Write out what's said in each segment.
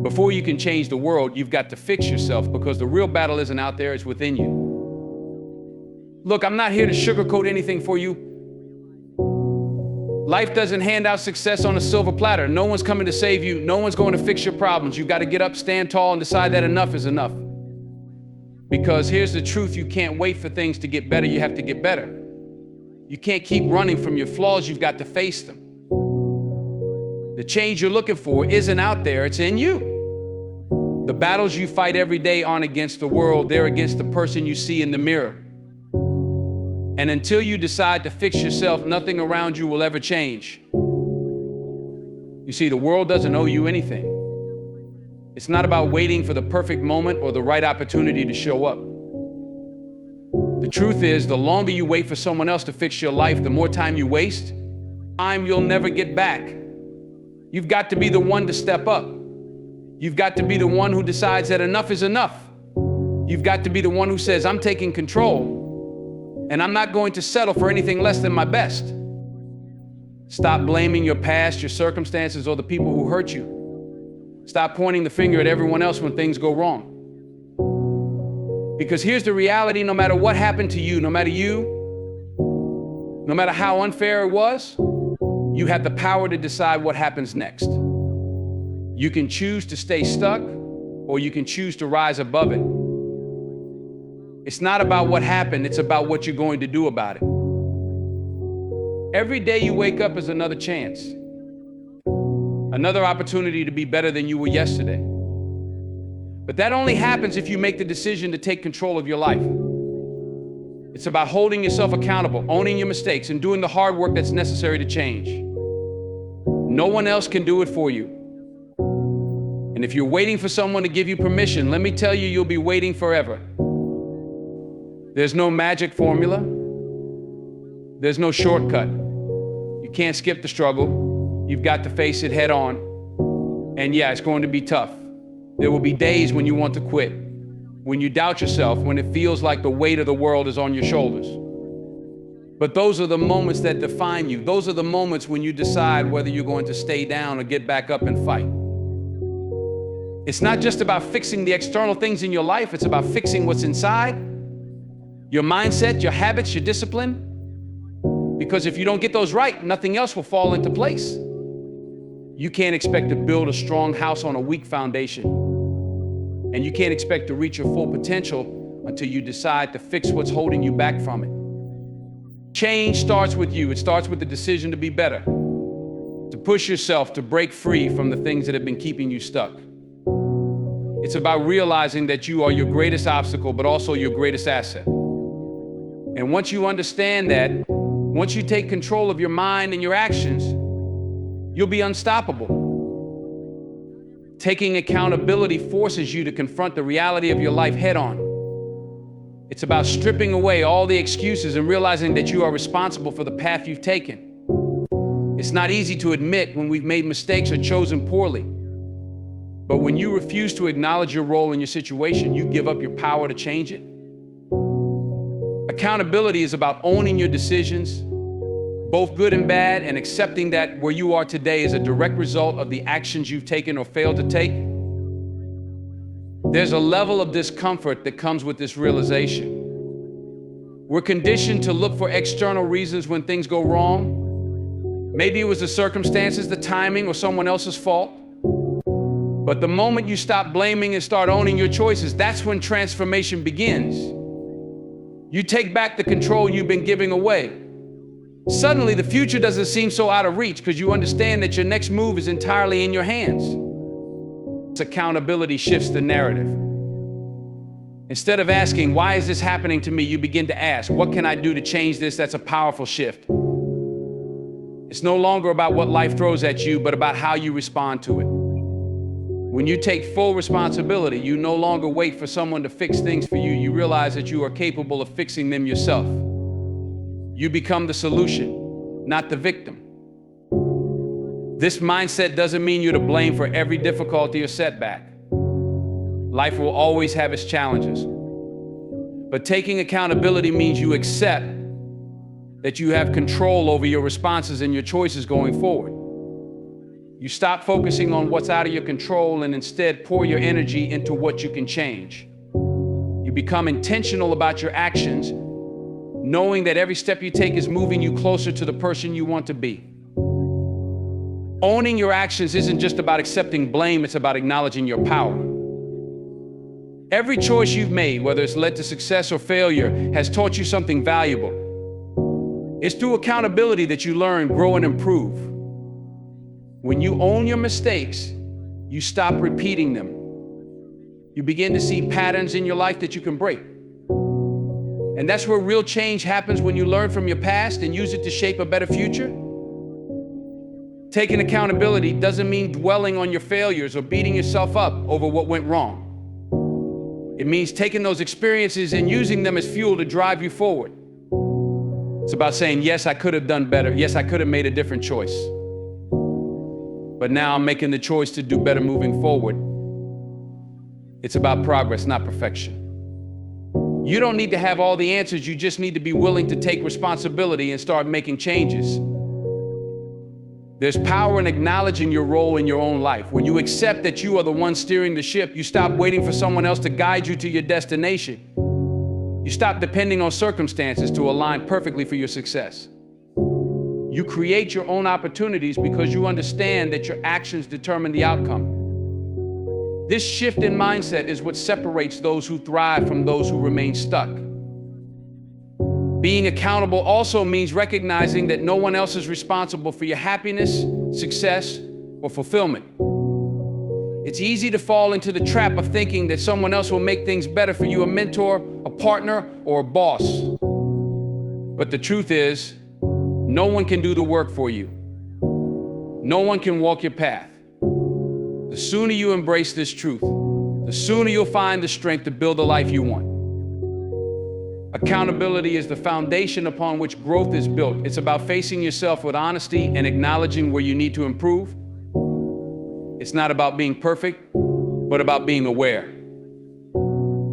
Before you can change the world, you've got to fix yourself, because the real battle isn't out there, it's within you. Look, I'm not here to sugarcoat anything for you. Life doesn't hand out success on a silver platter. No one's coming to save you. No one's going to fix your problems. You've got to get up, stand tall, and decide that enough is enough. Because here's the truth: you can't wait for things to get better. You have to get better. You can't keep running from your flaws. You've got to face them. The change you're looking for isn't out there, it's in you. The battles you fight every day aren't against the world, they're against the person you see in the mirror. And until you decide to fix yourself, nothing around you will ever change. You see, the world doesn't owe you anything. It's not about waiting for the perfect moment or the right opportunity to show up. The truth is, the longer you wait for someone else to fix your life, the more time you waste, time you'll never get back. You've got to be the one to step up. You've got to be the one who decides that enough is enough. You've got to be the one who says, I'm taking control, and I'm not going to settle for anything less than my best. Stop blaming your past, your circumstances, or the people who hurt you. Stop pointing the finger at everyone else when things go wrong. Because here's the reality: no matter what happened to you, no matter how unfair it was, you have the power to decide what happens next. You can choose to stay stuck, or you can choose to rise above it. It's not about what happened, it's about what you're going to do about it. Every day you wake up is another chance, another opportunity to be better than you were yesterday. But that only happens if you make the decision to take control of your life. It's about holding yourself accountable, owning your mistakes, and doing the hard work that's necessary to change. No one else can do it for you. And if you're waiting for someone to give you permission, let me tell you, you'll be waiting forever. There's no magic formula. There's no shortcut. You can't skip the struggle. You've got to face it head on. And yeah, it's going to be tough. There will be days when you want to quit, when you doubt yourself, when it feels like the weight of the world is on your shoulders. But those are the moments that define you. Those are the moments when you decide whether you're going to stay down or get back up and fight. It's not just about fixing the external things in your life, it's about fixing what's inside, your mindset, your habits, your discipline. Because if you don't get those right, nothing else will fall into place. You can't expect to build a strong house on a weak foundation. And you can't expect to reach your full potential until you decide to fix what's holding you back from it. Change starts with you. It starts with the decision to be better, to push yourself, to break free from the things that have been keeping you stuck. It's about realizing that you are your greatest obstacle, but also your greatest asset. And once you understand that, once you take control of your mind and your actions, you'll be unstoppable. Taking accountability forces you to confront the reality of your life head on. It's about stripping away all the excuses and realizing that you are responsible for the path you've taken. It's not easy to admit when we've made mistakes or chosen poorly. But when you refuse to acknowledge your role in your situation, you give up your power to change it. Accountability is about owning your decisions, both good and bad, and accepting that where you are today is a direct result of the actions you've taken or failed to take. There's a level of discomfort that comes with this realization. We're conditioned to look for external reasons when things go wrong. Maybe it was the circumstances, the timing, or someone else's fault. But the moment you stop blaming and start owning your choices, that's when transformation begins. You take back the control you've been giving away. Suddenly, the future doesn't seem so out of reach because you understand that your next move is entirely in your hands. Accountability shifts the narrative. Instead of asking, why is this happening to me? You begin to ask, what can I do to change this? That's a powerful shift. It's no longer about what life throws at you, but about how you respond to it. When you take full responsibility, you no longer wait for someone to fix things for you. You realize that you are capable of fixing them yourself. You become the solution, not the victim. This mindset doesn't mean you're to blame for every difficulty or setback. Life will always have its challenges. But taking accountability means you accept that you have control over your responses and your choices going forward. You stop focusing on what's out of your control and instead pour your energy into what you can change. You become intentional about your actions, knowing that every step you take is moving you closer to the person you want to be. Owning your actions isn't just about accepting blame, it's about acknowledging your power. Every choice you've made, whether it's led to success or failure, has taught you something valuable. It's through accountability that you learn, grow, and improve. When you own your mistakes, you stop repeating them. You begin to see patterns in your life that you can break. And that's where real change happens, when you learn from your past and use it to shape a better future. Taking accountability doesn't mean dwelling on your failures or beating yourself up over what went wrong. It means taking those experiences and using them as fuel to drive you forward. It's about saying, yes, I could have done better. Yes, I could have made a different choice. But now I'm making the choice to do better moving forward. It's about progress, not perfection. You don't need to have all the answers. You just need to be willing to take responsibility and start making changes. There's power in acknowledging your role in your own life. When you accept that you are the one steering the ship, you stop waiting for someone else to guide you to your destination. You stop depending on circumstances to align perfectly for your success. You create your own opportunities because you understand that your actions determine the outcome. This shift in mindset is what separates those who thrive from those who remain stuck. Being accountable also means recognizing that no one else is responsible for your happiness, success, or fulfillment. It's easy to fall into the trap of thinking that someone else will make things better for you, a mentor, a partner, or a boss. But the truth is, no one can do the work for you. No one can walk your path. The sooner you embrace this truth, the sooner you'll find the strength to build the life you want. Accountability is the foundation upon which growth is built. It's about facing yourself with honesty and acknowledging where you need to improve. It's not about being perfect, but about being aware.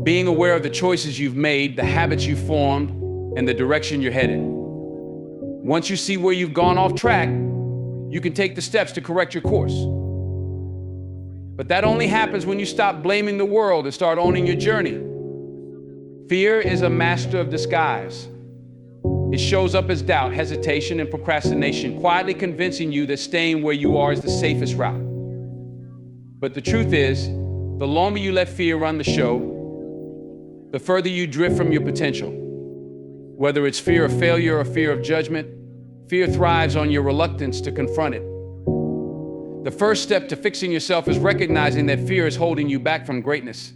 Being aware of the choices you've made, the habits you've formed, and the direction you're headed. Once you see where you've gone off track, you can take the steps to correct your course. But that only happens when you stop blaming the world and start owning your journey. Fear is a master of disguise. It shows up as doubt, hesitation, and procrastination, quietly convincing you that staying where you are is the safest route. But the truth is, the longer you let fear run the show, the further you drift from your potential. Whether it's fear of failure or fear of judgment, fear thrives on your reluctance to confront it. The first step to fixing yourself is recognizing that fear is holding you back from greatness.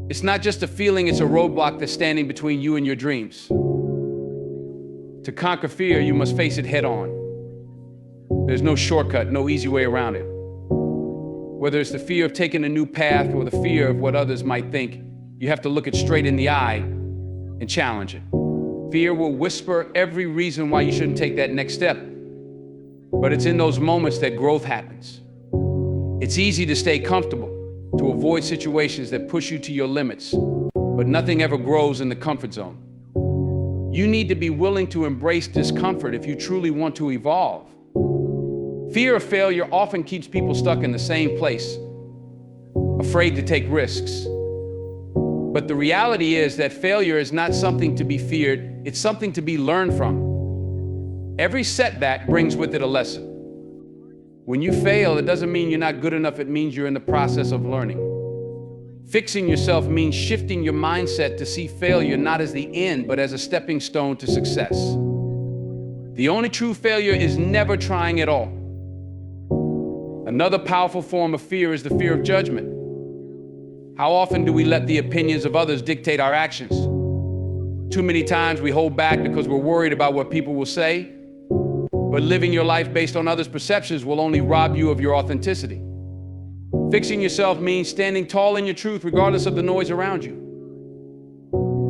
It's not just a feeling, it's a roadblock that's standing between you and your dreams. To conquer fear, you must face it head on. There's no shortcut, no easy way around it. Whether it's the fear of taking a new path or the fear of what others might think, you have to look it straight in the eye and challenge it. Fear will whisper every reason why you shouldn't take that next step. But it's in those moments that growth happens. It's easy to stay comfortable, to avoid situations that push you to your limits, but nothing ever grows in the comfort zone. You need to be willing to embrace discomfort if you truly want to evolve. Fear of failure often keeps people stuck in the same place, afraid to take risks. But the reality is that failure is not something to be feared, it's something to be learned from. Every setback brings with it a lesson. When you fail, it doesn't mean you're not good enough, it means you're in the process of learning. Fixing yourself means shifting your mindset to see failure not as the end, but as a stepping stone to success. The only true failure is never trying at all. Another powerful form of fear is the fear of judgment. How often do we let the opinions of others dictate our actions? Too many times we hold back because we're worried about what people will say, but living your life based on others' perceptions will only rob you of your authenticity. Fixing yourself means standing tall in your truth regardless of the noise around you.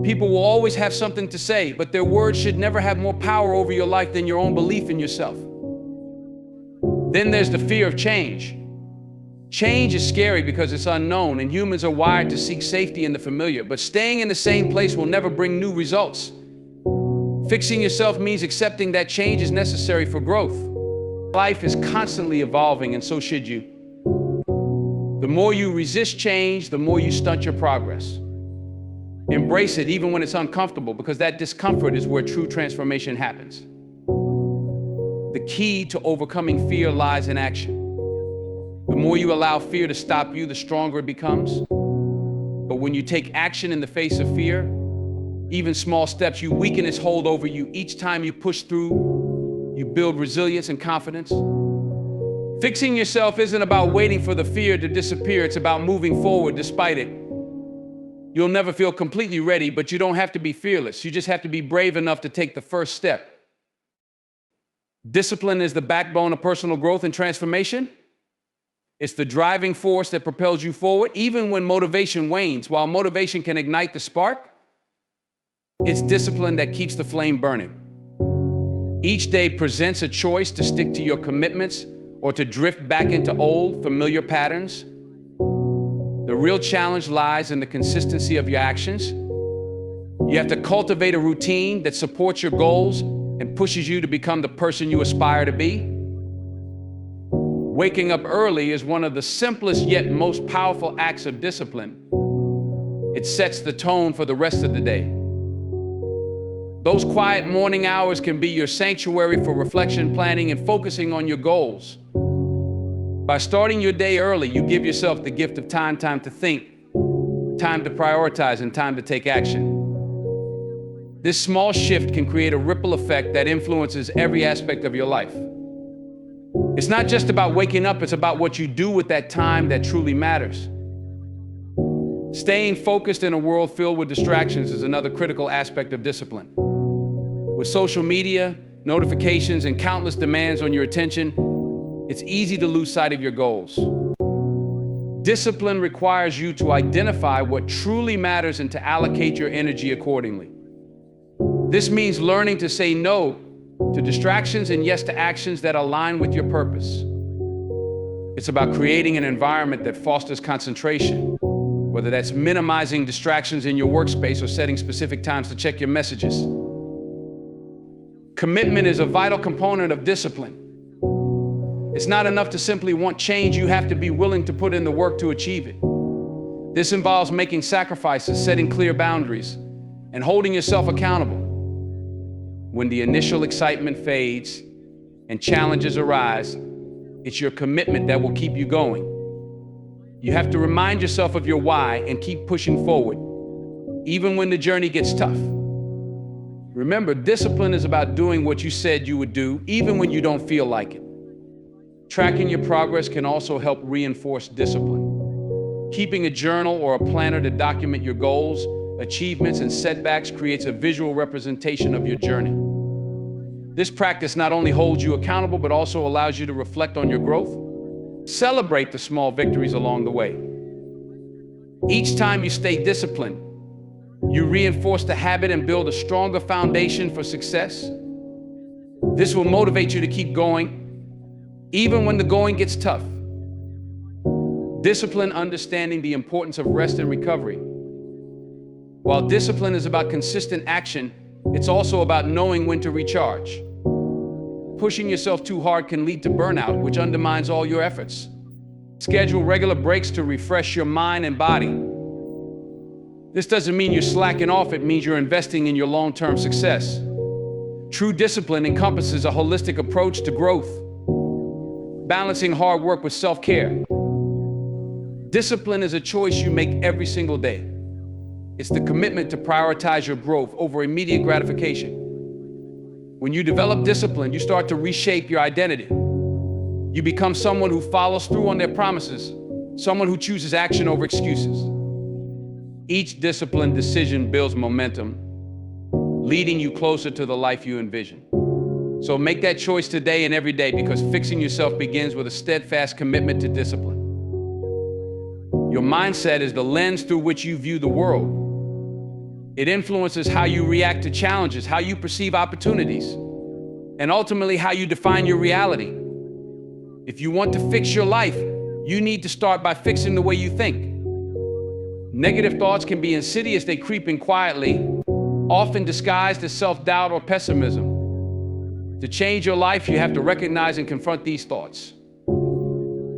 People will always have something to say, but their words should never have more power over your life than your own belief in yourself. Then there's the fear of change. Change is scary because it's unknown, and humans are wired to seek safety in the familiar, but staying in the same place will never bring new results. Fixing yourself means accepting that change is necessary for growth. Life is constantly evolving, and so should you. The more you resist change, the more you stunt your progress. Embrace it even when it's uncomfortable, because that discomfort is where true transformation happens. The key to overcoming fear lies in action. The more you allow fear to stop you, the stronger it becomes. But when you take action in the face of fear, even small steps, you weaken its hold over you. Each time you push through, you build resilience and confidence. Fixing yourself isn't about waiting for the fear to disappear. It's about moving forward despite it. You'll never feel completely ready, but you don't have to be fearless. You just have to be brave enough to take the first step. Discipline is the backbone of personal growth and transformation. It's the driving force that propels you forward, even when motivation wanes. While motivation can ignite the spark, it's discipline that keeps the flame burning. Each day presents a choice to stick to your commitments or to drift back into old, familiar patterns. The real challenge lies in the consistency of your actions. You have to cultivate a routine that supports your goals and pushes you to become the person you aspire to be. Waking up early is one of the simplest yet most powerful acts of discipline. It sets the tone for the rest of the day. Those quiet morning hours can be your sanctuary for reflection, planning, and focusing on your goals. By starting your day early, you give yourself the gift of time to think, time to prioritize, and time to take action. This small shift can create a ripple effect that influences every aspect of your life. It's not just about waking up, it's about what you do with that time that truly matters. Staying focused in a world filled with distractions is another critical aspect of discipline. With social media, notifications, and countless demands on your attention, it's easy to lose sight of your goals. Discipline requires you to identify what truly matters and to allocate your energy accordingly. This means learning to say no to distractions and yes to actions that align with your purpose. It's about creating an environment that fosters concentration, whether that's minimizing distractions in your workspace or setting specific times to check your messages. Commitment is a vital component of discipline. It's not enough to simply want change, you have to be willing to put in the work to achieve it. This involves making sacrifices, setting clear boundaries, and holding yourself accountable. When the initial excitement fades and challenges arise, it's your commitment that will keep you going. You have to remind yourself of your why and keep pushing forward, even when the journey gets tough. Remember, discipline is about doing what you said you would do, even when you don't feel like it. Tracking your progress can also help reinforce discipline. Keeping a journal or a planner to document your goals, achievements, and setbacks creates a visual representation of your journey. This practice not only holds you accountable, but also allows you to reflect on your growth. Celebrate the small victories along the way. Each time you stay disciplined, you reinforce the habit and build a stronger foundation for success. This will motivate you to keep going, even when the going gets tough. Discipline understanding the importance of rest and recovery. While discipline is about consistent action, it's also about knowing when to recharge. Pushing yourself too hard can lead to burnout, which undermines all your efforts. Schedule regular breaks to refresh your mind and body. This doesn't mean you're slacking off, it means you're investing in your long-term success. True discipline encompasses a holistic approach to growth, balancing hard work with self-care. Discipline is a choice you make every single day. It's the commitment to prioritize your growth over immediate gratification. When you develop discipline, you start to reshape your identity. You become someone who follows through on their promises, someone who chooses action over excuses. Each disciplined decision builds momentum, leading you closer to the life you envision. So make that choice today and every day, because fixing yourself begins with a steadfast commitment to discipline. Your mindset is the lens through which you view the world. It influences how you react to challenges, how you perceive opportunities, and ultimately how you define your reality. If you want to fix your life, you need to start by fixing the way you think. Negative thoughts can be insidious. They creep in quietly, often disguised as self-doubt or pessimism. To change your life, you have to recognize and confront these thoughts.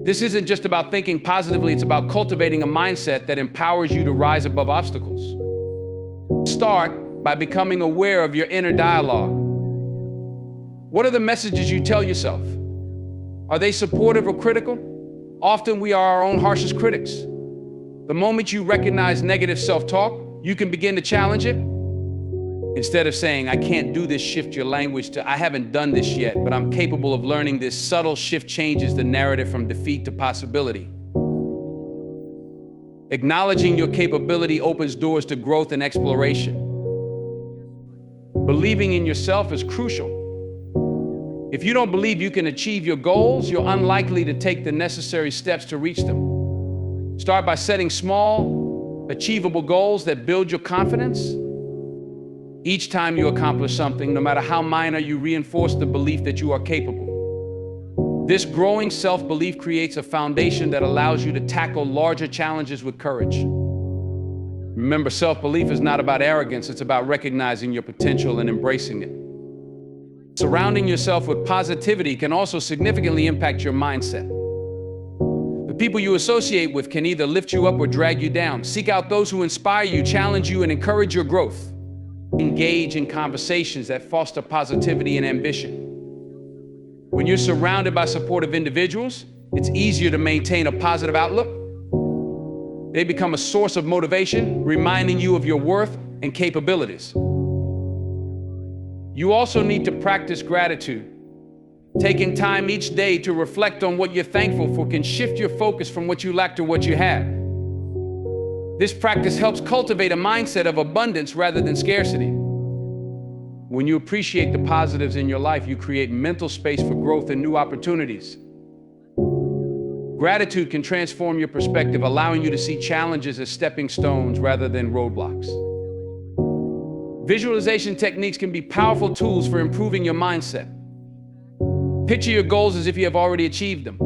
This isn't just about thinking positively, it's about cultivating a mindset that empowers you to rise above obstacles. Start by becoming aware of your inner dialogue. What are the messages you tell yourself? Are they supportive or critical? Often we are our own harshest critics. The moment you recognize negative self-talk, you can begin to challenge it. Instead of saying, I can't do this, shift your language to, I haven't done this yet, but I'm capable of learning this. Subtle shift changes the narrative from defeat to possibility. Acknowledging your capability opens doors to growth and exploration. Believing in yourself is crucial. If you don't believe you can achieve your goals, you're unlikely to take the necessary steps to reach them. Start by setting small, achievable goals that build your confidence. Each time you accomplish something, no matter how minor, you reinforce the belief that you are capable. This growing self-belief creates a foundation that allows you to tackle larger challenges with courage. Remember, self-belief is not about arrogance, it's about recognizing your potential and embracing it. Surrounding yourself with positivity can also significantly impact your mindset. The people you associate with can either lift you up or drag you down. Seek out those who inspire you, challenge you, and encourage your growth. Engage in conversations that foster positivity and ambition. When you're surrounded by supportive individuals, it's easier to maintain a positive outlook. They become a source of motivation, reminding you of your worth and capabilities. You also need to practice gratitude. Taking time each day to reflect on what you're thankful for can shift your focus from what you lack to what you have. This practice helps cultivate a mindset of abundance rather than scarcity. When you appreciate the positives in your life, you create mental space for growth and new opportunities. Gratitude can transform your perspective, allowing you to see challenges as stepping stones rather than roadblocks. Visualization techniques can be powerful tools for improving your mindset. Picture your goals as if you have already achieved them.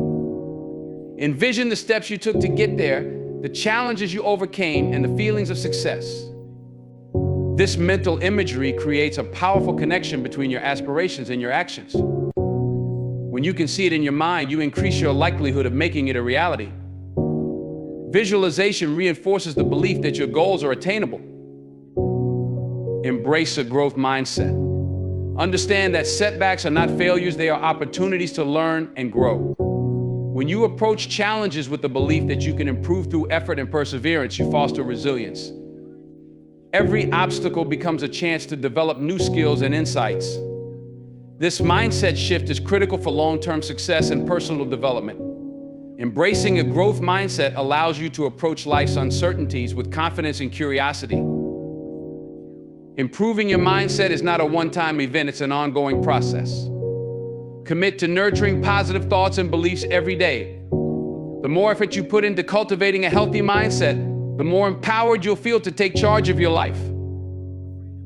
Envision the steps you took to get there, the challenges you overcame, and the feelings of success. This mental imagery creates a powerful connection between your aspirations and your actions. When you can see it in your mind, you increase your likelihood of making it a reality. Visualization reinforces the belief that your goals are attainable. Embrace a growth mindset. Understand that setbacks are not failures, they are opportunities to learn and grow. When you approach challenges with the belief that you can improve through effort and perseverance, you foster resilience. Every obstacle becomes a chance to develop new skills and insights. This mindset shift is critical for long-term success and personal development. Embracing a growth mindset allows you to approach life's uncertainties with confidence and curiosity. Improving your mindset is not a one-time event, it's an ongoing process. Commit to nurturing positive thoughts and beliefs every day. The more effort you put into cultivating a healthy mindset, the more empowered you'll feel to take charge of your life.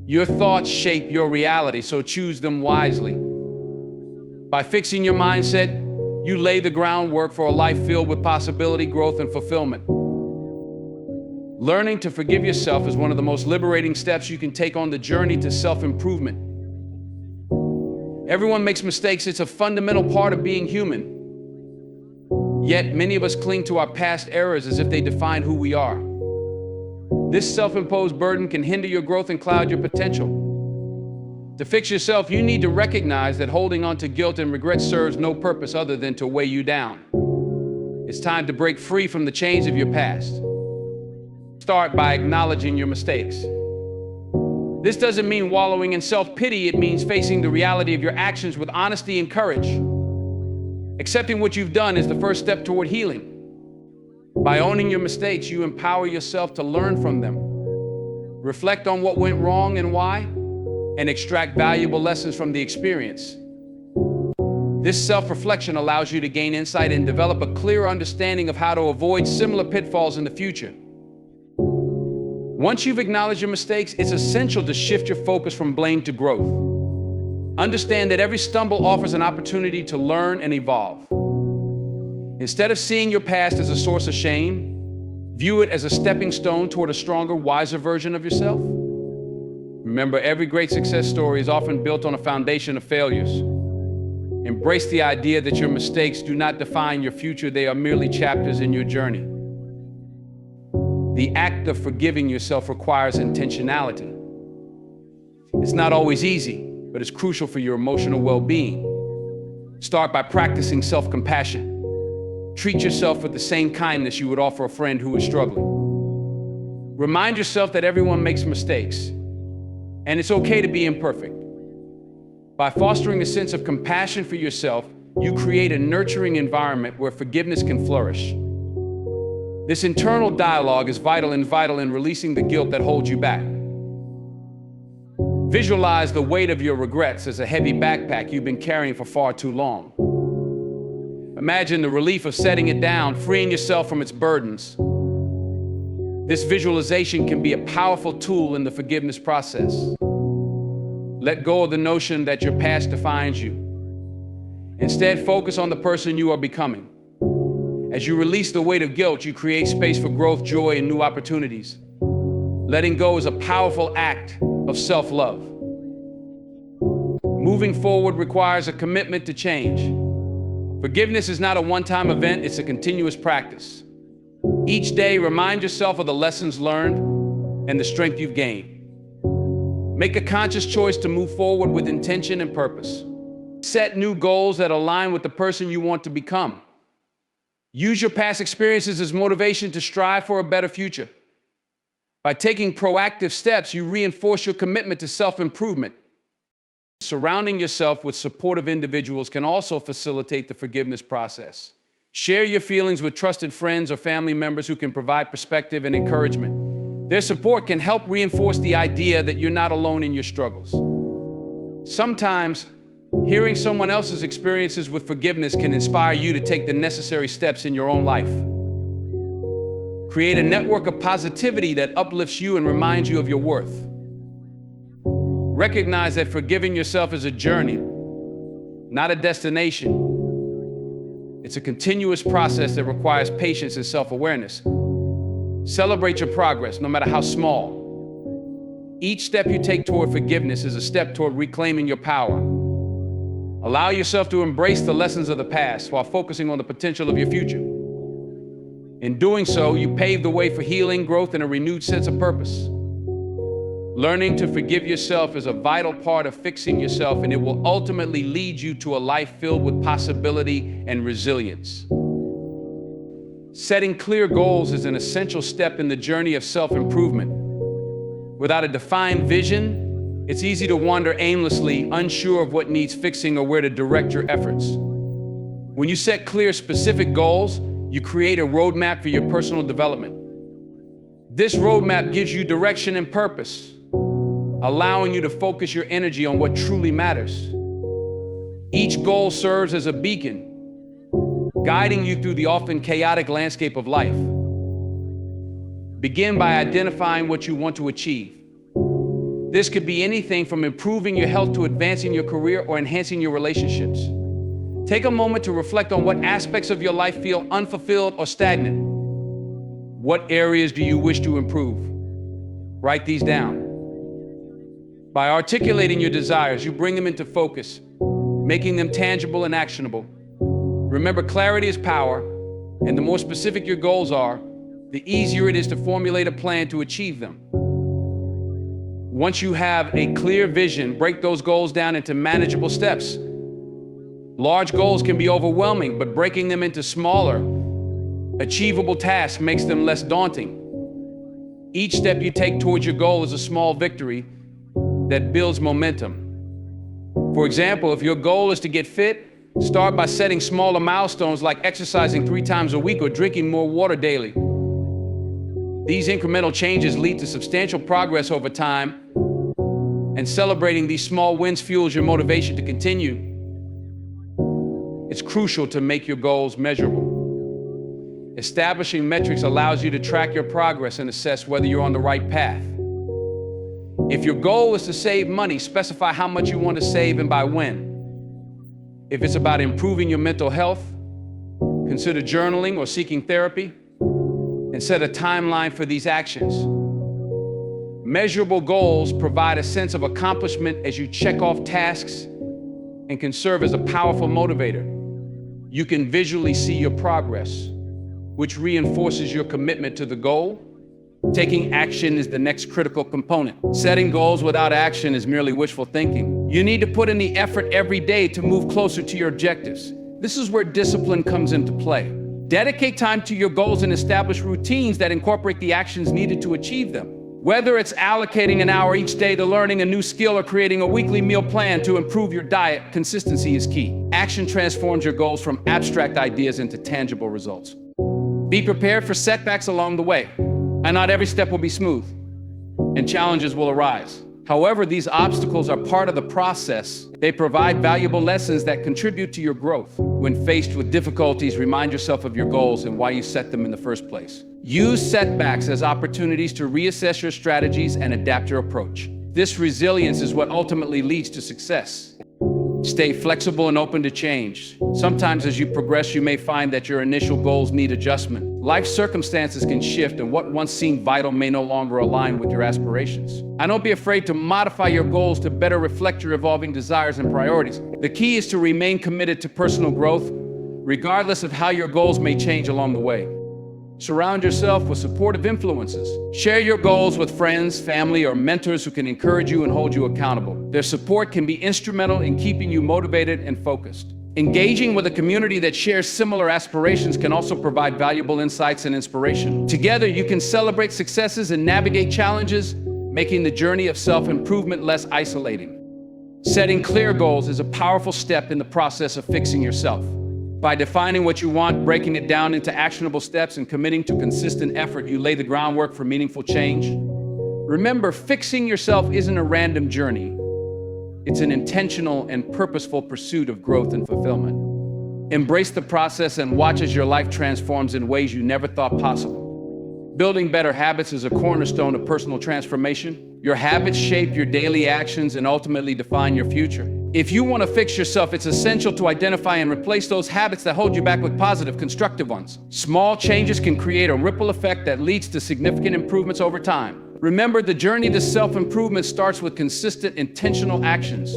Your thoughts shape your reality, so choose them wisely. By fixing your mindset, you lay the groundwork for a life filled with possibility, growth, and fulfillment. Learning to forgive yourself is one of the most liberating steps you can take on the journey to self-improvement. Everyone makes mistakes. It's a fundamental part of being human. Yet, many of us cling to our past errors as if they define who we are. This self-imposed burden can hinder your growth and cloud your potential. To fix yourself, you need to recognize that holding on to guilt and regret serves no purpose other than to weigh you down. It's time to break free from the chains of your past. Start by acknowledging your mistakes. This doesn't mean wallowing in self-pity, it means facing the reality of your actions with honesty and courage. Accepting what you've done is the first step toward healing. By owning your mistakes, you empower yourself to learn from them. Reflect on what went wrong and why, and extract valuable lessons from the experience. This self-reflection allows you to gain insight and develop a clear understanding of how to avoid similar pitfalls in the future. Once you've acknowledged your mistakes, it's essential to shift your focus from blame to growth. Understand that every stumble offers an opportunity to learn and evolve. Instead of seeing your past as a source of shame, view it as a stepping stone toward a stronger, wiser version of yourself. Remember, every great success story is often built on a foundation of failures. Embrace the idea that your mistakes do not define your future, they are merely chapters in your journey. The act of forgiving yourself requires intentionality. It's not always easy, but it's crucial for your emotional well-being. Start by practicing self-compassion. Treat yourself with the same kindness you would offer a friend who is struggling. Remind yourself that everyone makes mistakes, and it's okay to be imperfect. By fostering a sense of compassion for yourself, you create a nurturing environment where forgiveness can flourish. This internal dialogue is vital in releasing the guilt that holds you back. Visualize the weight of your regrets as a heavy backpack you've been carrying for far too long. Imagine the relief of setting it down, freeing yourself from its burdens. This visualization can be a powerful tool in the forgiveness process. Let go of the notion that your past defines you. Instead, focus on the person you are becoming. As you release the weight of guilt, you create space for growth, joy, and new opportunities. Letting go is a powerful act of self-love. Moving forward requires a commitment to change. Forgiveness is not a one-time event, it's a continuous practice. Each day, remind yourself of the lessons learned and the strength you've gained. Make a conscious choice to move forward with intention and purpose. Set new goals that align with the person you want to become. Use your past experiences as motivation to strive for a better future. By taking proactive steps, you reinforce your commitment to self-improvement. Surrounding yourself with supportive individuals can also facilitate the forgiveness process. Share your feelings with trusted friends or family members who can provide perspective and encouragement. Their support can help reinforce the idea that you're not alone in your struggles. Sometimes, hearing someone else's experiences with forgiveness can inspire you to take the necessary steps in your own life. Create a network of positivity that uplifts you and reminds you of your worth. Recognize that forgiving yourself is a journey, not a destination. It's a continuous process that requires patience and self-awareness. Celebrate your progress, no matter how small. Each step you take toward forgiveness is a step toward reclaiming your power. Allow yourself to embrace the lessons of the past while focusing on the potential of your future. In doing so, you pave the way for healing, growth, and a renewed sense of purpose. Learning to forgive yourself is a vital part of fixing yourself, and it will ultimately lead you to a life filled with possibility and resilience. Setting clear goals is an essential step in the journey of self-improvement. Without a defined vision, it's easy to wander aimlessly, unsure of what needs fixing or where to direct your efforts. When you set clear, specific goals, you create a roadmap for your personal development. This roadmap gives you direction and purpose, allowing you to focus your energy on what truly matters. Each goal serves as a beacon, guiding you through the often chaotic landscape of life. Begin by identifying what you want to achieve. This could be anything from improving your health to advancing your career or enhancing your relationships. Take a moment to reflect on what aspects of your life feel unfulfilled or stagnant. What areas do you wish to improve? Write these down. By articulating your desires, you bring them into focus, making them tangible and actionable. Remember, clarity is power, and the more specific your goals are, the easier it is to formulate a plan to achieve them. Once you have a clear vision, break those goals down into manageable steps. Large goals can be overwhelming, but breaking them into smaller, achievable tasks makes them less daunting. Each step you take towards your goal is a small victory that builds momentum. For example, if your goal is to get fit, start by setting smaller milestones like exercising 3 times a week or drinking more water daily. These incremental changes lead to substantial progress over time, and celebrating these small wins fuels your motivation to continue. It's crucial to make your goals measurable. Establishing metrics allows you to track your progress and assess whether you're on the right path. If your goal is to save money, specify how much you want to save and by when. If it's about improving your mental health, consider journaling or seeking therapy, and set a timeline for these actions. Measurable goals provide a sense of accomplishment as you check off tasks and can serve as a powerful motivator. You can visually see your progress, which reinforces your commitment to the goal. Taking action is the next critical component. Setting goals without action is merely wishful thinking. You need to put in the effort every day to move closer to your objectives. This is where discipline comes into play. Dedicate time to your goals and establish routines that incorporate the actions needed to achieve them. Whether it's allocating an hour each day to learning a new skill or creating a weekly meal plan to improve your diet, consistency is key. Action transforms your goals from abstract ideas into tangible results. Be prepared for setbacks along the way, and not every step will be smooth, and challenges will arise. However, these obstacles are part of the process. They provide valuable lessons that contribute to your growth. When faced with difficulties, remind yourself of your goals and why you set them in the first place. Use setbacks as opportunities to reassess your strategies and adapt your approach. This resilience is what ultimately leads to success. Stay flexible and open to change. Sometimes as you progress, you may find that your initial goals need adjustment. Life circumstances can shift, and what once seemed vital may no longer align with your aspirations. And don't be afraid to modify your goals to better reflect your evolving desires and priorities. The key is to remain committed to personal growth, regardless of how your goals may change along the way. Surround yourself with supportive influences. Share your goals with friends, family, or mentors who can encourage you and hold you accountable. Their support can be instrumental in keeping you motivated and focused. Engaging with a community that shares similar aspirations can also provide valuable insights and inspiration. Together, you can celebrate successes and navigate challenges, making the journey of self-improvement less isolating. Setting clear goals is a powerful step in the process of fixing yourself. By defining what you want, breaking it down into actionable steps, and committing to consistent effort, you lay the groundwork for meaningful change. Remember, fixing yourself isn't a random journey. It's an intentional and purposeful pursuit of growth and fulfillment. Embrace the process and watch as your life transforms in ways you never thought possible. Building better habits is a cornerstone of personal transformation. Your habits shape your daily actions and ultimately define your future. If you want to fix yourself, it's essential to identify and replace those habits that hold you back with positive, constructive ones. Small changes can create a ripple effect that leads to significant improvements over time. Remember, the journey to self-improvement starts with consistent, intentional actions.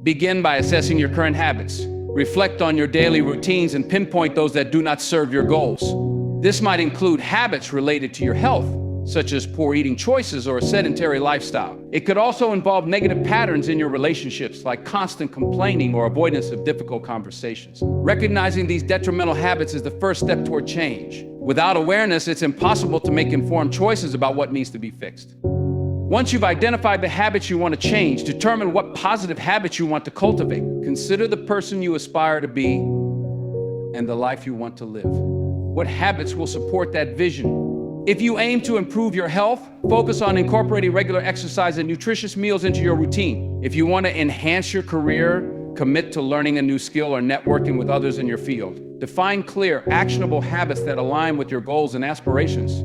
Begin by assessing your current habits. Reflect on your daily routines and pinpoint those that do not serve your goals. This might include habits related to your health, such as poor eating choices or a sedentary lifestyle. It could also involve negative patterns in your relationships, like constant complaining or avoidance of difficult conversations. Recognizing these detrimental habits is the first step toward change. Without awareness, it's impossible to make informed choices about what needs to be fixed. Once you've identified the habits you want to change, determine what positive habits you want to cultivate. Consider the person you aspire to be and the life you want to live. What habits will support that vision? If you aim to improve your health, focus on incorporating regular exercise and nutritious meals into your routine. If you want to enhance your career, commit to learning a new skill or networking with others in your field. Define clear, actionable habits that align with your goals and aspirations.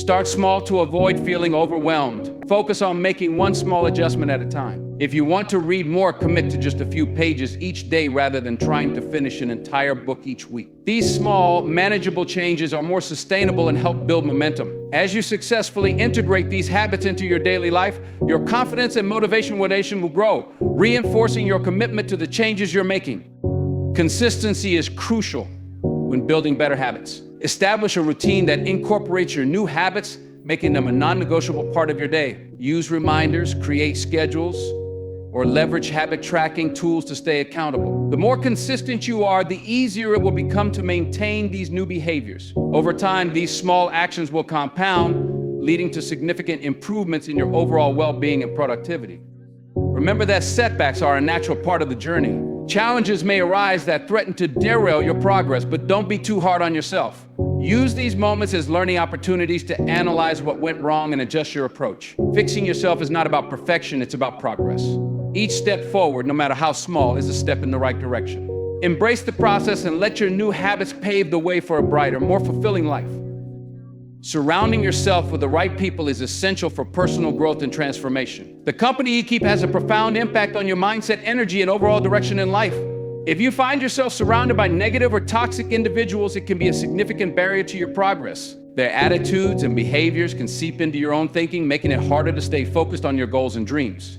Start small to avoid feeling overwhelmed. Focus on making one small adjustment at a time. If you want to read more, commit to just a few pages each day rather than trying to finish an entire book each week. These small, manageable changes are more sustainable and help build momentum. As you successfully integrate these habits into your daily life, your confidence and motivation will grow, reinforcing your commitment to the changes you're making. Consistency is crucial when building better habits. Establish a routine that incorporates your new habits, making them a non-negotiable part of your day. Use reminders, create schedules, or leverage habit tracking tools to stay accountable. The more consistent you are, the easier it will become to maintain these new behaviors. Over time, these small actions will compound, leading to significant improvements in your overall well-being and productivity. Remember that setbacks are a natural part of the journey. Challenges may arise that threaten to derail your progress, but don't be too hard on yourself. Use these moments as learning opportunities to analyze what went wrong and adjust your approach. Fixing yourself is not about perfection, it's about progress. Each step forward, no matter how small, is a step in the right direction. Embrace the process and let your new habits pave the way for a brighter, more fulfilling life. Surrounding yourself with the right people is essential for personal growth and transformation. The company you keep has a profound impact on your mindset, energy, and overall direction in life. If you find yourself surrounded by negative or toxic individuals, it can be a significant barrier to your progress. Their attitudes and behaviors can seep into your own thinking, making it harder to stay focused on your goals and dreams.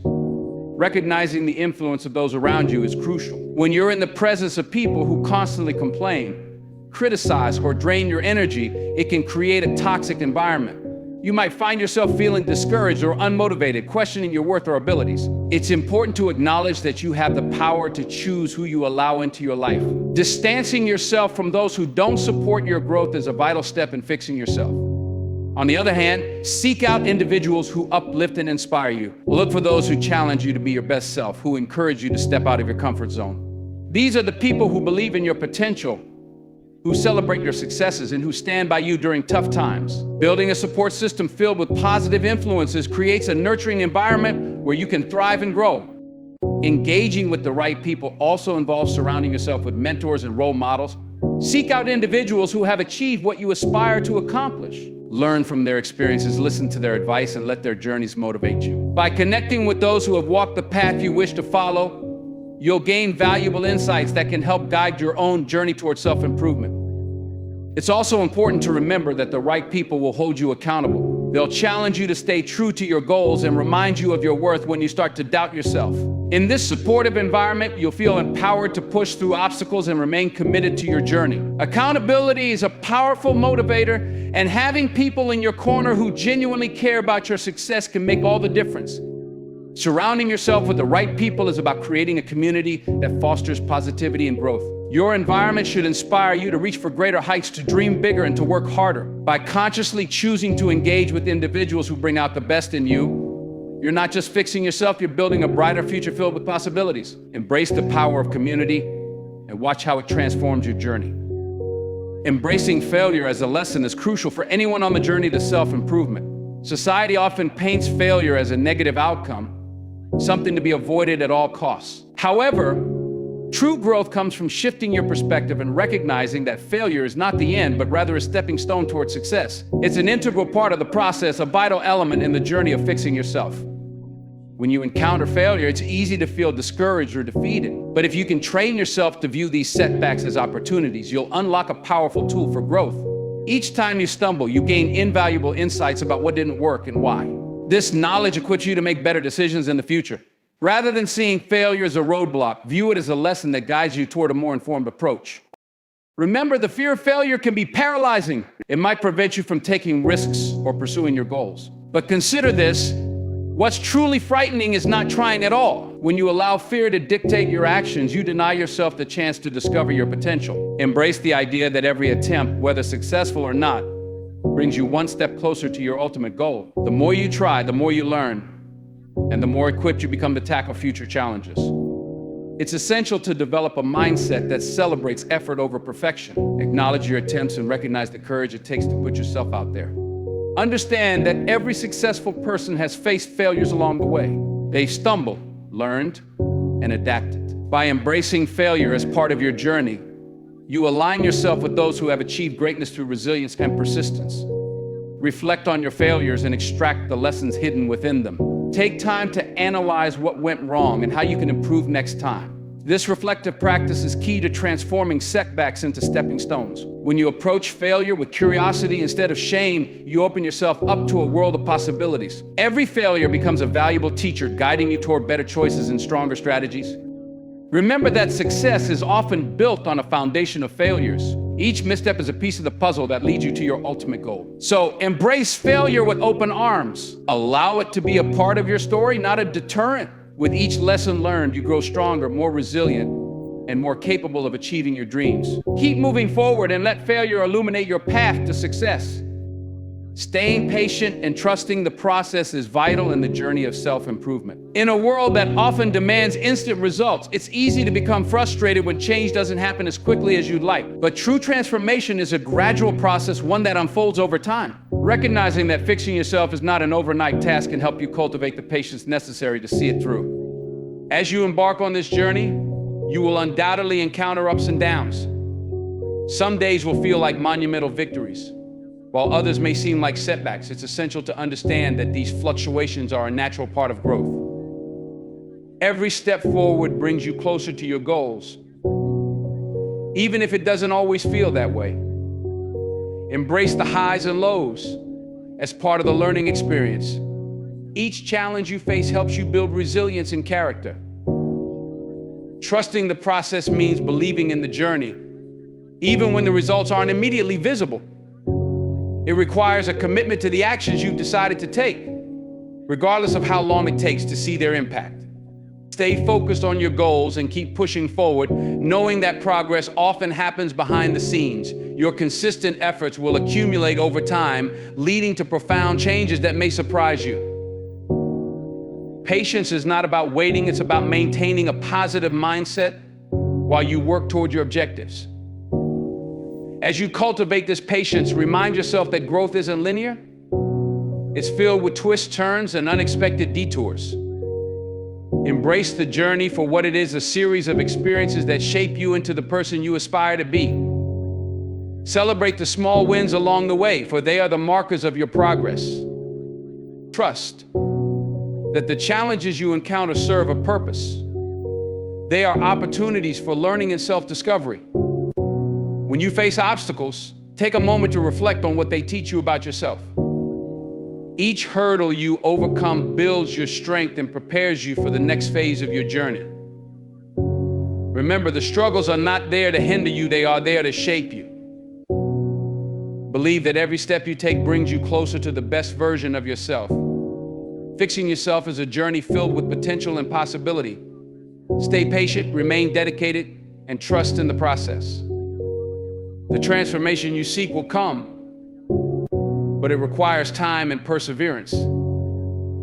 Recognizing the influence of those around you is crucial. When you're in the presence of people who constantly complain, criticize, or drain your energy, it can create a toxic environment. You might find yourself feeling discouraged or unmotivated, questioning your worth or abilities. It's important to acknowledge that you have the power to choose who you allow into your life. Distancing yourself from those who don't support your growth is a vital step in fixing yourself. On the other hand, seek out individuals who uplift and inspire you. Look for those who challenge you to be your best self, who encourage you to step out of your comfort zone. These are the people who believe in your potential, who celebrate your successes, and who stand by you during tough times. Building a support system filled with positive influences creates a nurturing environment where you can thrive and grow. Engaging with the right people also involves surrounding yourself with mentors and role models. Seek out individuals who have achieved what you aspire to accomplish. Learn from their experiences, listen to their advice, and let their journeys motivate you. By connecting with those who have walked the path you wish to follow, you'll gain valuable insights that can help guide your own journey towards self-improvement. It's also important to remember that the right people will hold you accountable. They'll challenge you to stay true to your goals and remind you of your worth when you start to doubt yourself. In this supportive environment, you'll feel empowered to push through obstacles and remain committed to your journey. Accountability is a powerful motivator, and having people in your corner who genuinely care about your success can make all the difference. Surrounding yourself with the right people is about creating a community that fosters positivity and growth. Your environment should inspire you to reach for greater heights, to dream bigger, and to work harder. By consciously choosing to engage with individuals who bring out the best in you, you're not just fixing yourself, you're building a brighter future filled with possibilities. Embrace the power of community and watch how it transforms your journey. Embracing failure as a lesson is crucial for anyone on the journey to self-improvement. Society often paints failure as a negative outcome, something to be avoided at all costs. However, true growth comes from shifting your perspective and recognizing that failure is not the end, but rather a stepping stone towards success. It's an integral part of the process, a vital element in the journey of fixing yourself. When you encounter failure, it's easy to feel discouraged or defeated. But if you can train yourself to view these setbacks as opportunities, you'll unlock a powerful tool for growth. Each time you stumble, you gain invaluable insights about what didn't work and why. This knowledge equips you to make better decisions in the future. Rather than seeing failure as a roadblock, view it as a lesson that guides you toward a more informed approach. Remember, the fear of failure can be paralyzing. It might prevent you from taking risks or pursuing your goals. But consider this: what's truly frightening is not trying at all. When you allow fear to dictate your actions, you deny yourself the chance to discover your potential. Embrace the idea that every attempt, whether successful or not, brings you one step closer to your ultimate goal. The more you try, the more you learn, and the more equipped you become to tackle future challenges. It's essential to develop a mindset that celebrates effort over perfection. Acknowledge your attempts and recognize the courage it takes to put yourself out there. Understand that every successful person has faced failures along the way. They stumbled, learned, and adapted. By embracing failure as part of your journey, you align yourself with those who have achieved greatness through resilience and persistence. Reflect on your failures and extract the lessons hidden within them. Take time to analyze what went wrong and how you can improve next time. This reflective practice is key to transforming setbacks into stepping stones. When you approach failure with curiosity instead of shame, you open yourself up to a world of possibilities. Every failure becomes a valuable teacher, guiding you toward better choices and stronger strategies. Remember that success is often built on a foundation of failures. Each misstep is a piece of the puzzle that leads you to your ultimate goal. So embrace failure with open arms. Allow it to be a part of your story, not a deterrent. With each lesson learned, you grow stronger, more resilient, and more capable of achieving your dreams. Keep moving forward and let failure illuminate your path to success. Staying patient and trusting the process is vital in the journey of self-improvement. In a world that often demands instant results, it's easy to become frustrated when change doesn't happen as quickly as you'd like. But true transformation is a gradual process, one that unfolds over time. Recognizing that fixing yourself is not an overnight task can help you cultivate the patience necessary to see it through. As you embark on this journey, you will undoubtedly encounter ups and downs. Some days will feel like monumental victories, while others may seem like setbacks. It's essential to understand that these fluctuations are a natural part of growth. Every step forward brings you closer to your goals, even if it doesn't always feel that way. Embrace the highs and lows as part of the learning experience, Each challenge you face helps you build resilience and character. Trusting the process means believing in the journey, even when the results aren't immediately visible. It requires a commitment to the actions you've decided to take, regardless of how long it takes to see their impact. Stay focused on your goals and keep pushing forward, knowing that progress often happens behind the scenes. Your consistent efforts will accumulate over time, leading to profound changes that may surprise you. Patience is not about waiting, it's about maintaining a positive mindset while you work toward your objectives. As you cultivate this patience, remind yourself that growth isn't linear. It's filled with twists, turns, and unexpected detours. Embrace the journey for what it is, a series of experiences that shape you into the person you aspire to be. Celebrate the small wins along the way, for they are the markers of your progress. Trust that the challenges you encounter serve a purpose. They are opportunities for learning and self-discovery. When you face obstacles, take a moment to reflect on what they teach you about yourself. Each hurdle you overcome builds your strength and prepares you for the next phase of your journey. Remember, the struggles are not there to hinder you, they are there to shape you. Believe that every step you take brings you closer to the best version of yourself. Fixing yourself is a journey filled with potential and possibility. Stay patient, remain dedicated, and trust in the process. The transformation you seek will come, but it requires time and perseverance.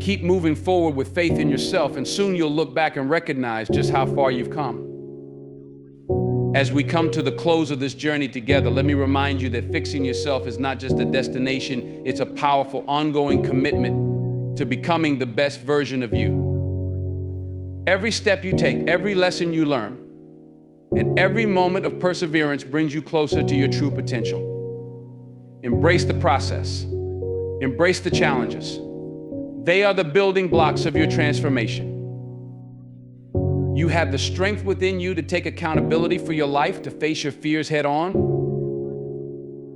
Keep moving forward with faith in yourself, and soon you'll look back and recognize just how far you've come. As we come to the close of this journey together, let me remind you that fixing yourself is not just a destination, it's a powerful, ongoing commitment to becoming the best version of you. Every step you take, every lesson you learn, and every moment of perseverance brings you closer to your true potential. Embrace the process. Embrace the challenges. They are the building blocks of your transformation. You have the strength within you to take accountability for your life, to face your fears head on,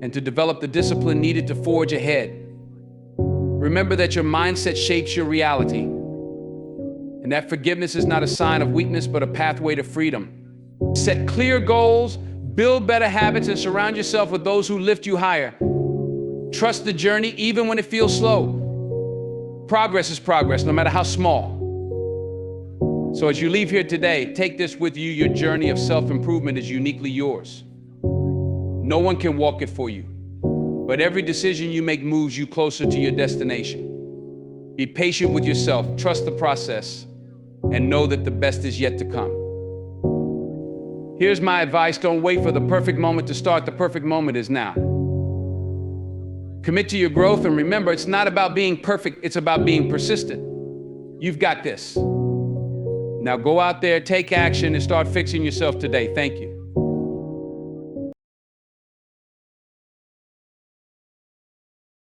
and to develop the discipline needed to forge ahead. Remember that your mindset shapes your reality, and that forgiveness is not a sign of weakness, but a pathway to freedom. Set clear goals, build better habits, and surround yourself with those who lift you higher. Trust the journey even when it feels slow. Progress is progress, no matter how small. So as you leave here today, take this with you. Your journey of self-improvement is uniquely yours. No one can walk it for you, but every decision you make moves you closer to your destination. Be patient with yourself, trust the process, and know that the best is yet to come. Here's my advice: don't wait for the perfect moment to start. The perfect moment is now. Commit to your growth, and remember, it's not about being perfect, it's about being persistent. You've got this. Now go out there, take action, and start fixing yourself today. Thank you.